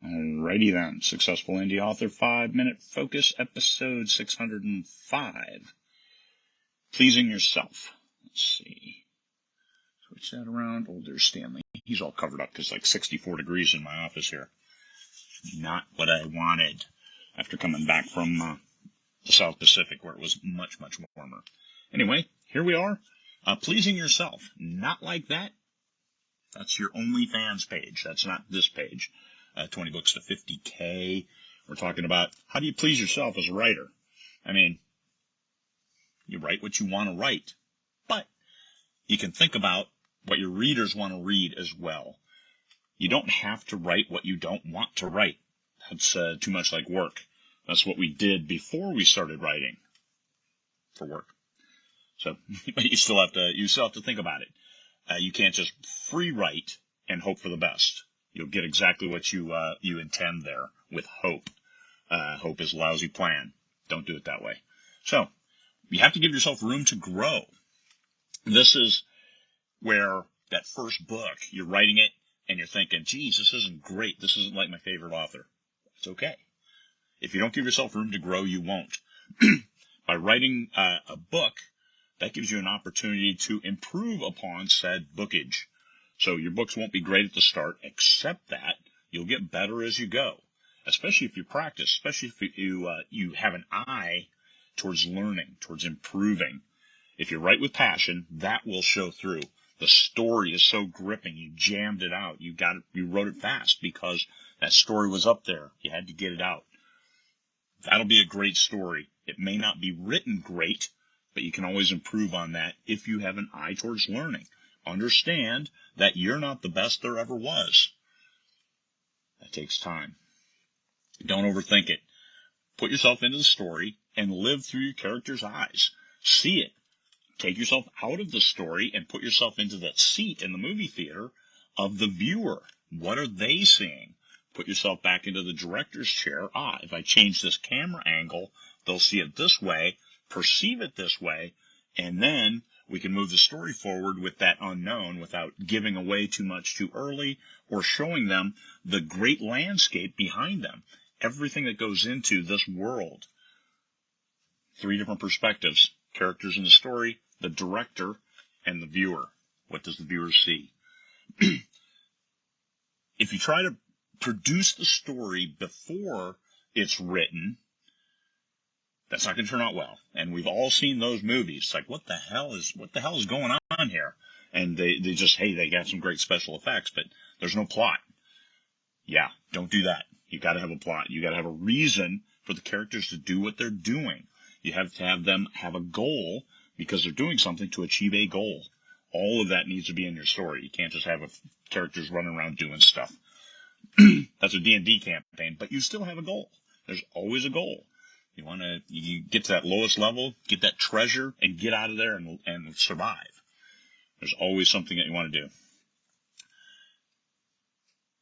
Alrighty then, Successful Indie Author 5-Minute Focus, episode 605. Pleasing yourself. Let's see. Switch that around. Oh, there's Stanley. He's all covered up because it's like 64 degrees in my office here. Not what I wanted after coming back from the South Pacific where it was much, much warmer. Anyway, here we are. Pleasing yourself. Not like that. That's your OnlyFans page. That's not this page. 20 books to 50K. We're talking about how do you please yourself as a writer? I mean, you write what you want to write, but you can think about what your readers want to read as well. You don't have to write what you don't want to write. That's too much like work. That's what we did before we started writing for work. So, but you still have to think about it. You can't just free write and hope for the best. You'll get exactly what you intend there with hope. Hope is a lousy plan. Don't do it that way. So, you have to give yourself room to grow. This is where that first book, you're writing it and you're thinking, geez, this isn't great. This isn't like my favorite author. It's okay. If you don't give yourself room to grow, you won't. By writing a book, that gives you an opportunity to improve upon said bookage. So your books won't be great at the start, except that you'll get better as you go, especially if you practice, especially if you have an eye towards learning, towards improving. If you write with passion, that will show through. The story is so gripping. You jammed it out. You wrote it fast because that story was up there. You had to get it out. That'll be a great story. It may not be written great, but you can always improve on that if you have an eye towards learning. Understand that you're not the best there ever was. That takes time. Don't overthink it. Put yourself into the story and live through your character's eyes. See it. Take yourself out of the story and put yourself into that seat in the movie theater of the viewer. What are they seeing? Put yourself back into the director's chair. If I change this camera angle, they'll see it this way, perceive it this way, and then we can move the story forward with that unknown without giving away too much too early or showing them the great landscape behind them. Everything that goes into this world. 3 different perspectives. Characters in the story, the director, and the viewer. What does the viewer see? If you try to produce the story before it's written, that's not going to turn out well. And we've all seen those movies. It's like, what the hell is going on here? And they got some great special effects, but there's no plot. Yeah, don't do that. You got to have a plot. You got to have a reason for the characters to do what they're doing. You have to have them have a goal because they're doing something to achieve a goal. All of that needs to be in your story. You can't just have characters running around doing stuff. That's a D&D campaign, but you still have a goal. There's always a goal. You get to that lowest level, get that treasure, and get out of there and survive. There's always something that you want to do.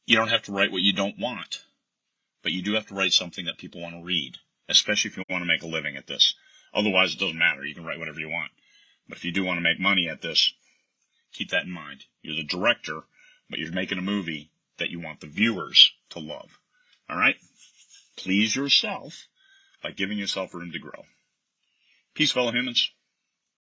You don't have to write what you don't want, but you do have to write something that people want to read, especially if you want to make a living at this. Otherwise, it doesn't matter. You can write whatever you want. But if you do want to make money at this, keep that in mind. You're the director, but you're making a movie that you want the viewers to love. All right? Please yourself by giving yourself room to grow. Peace, fellow humans.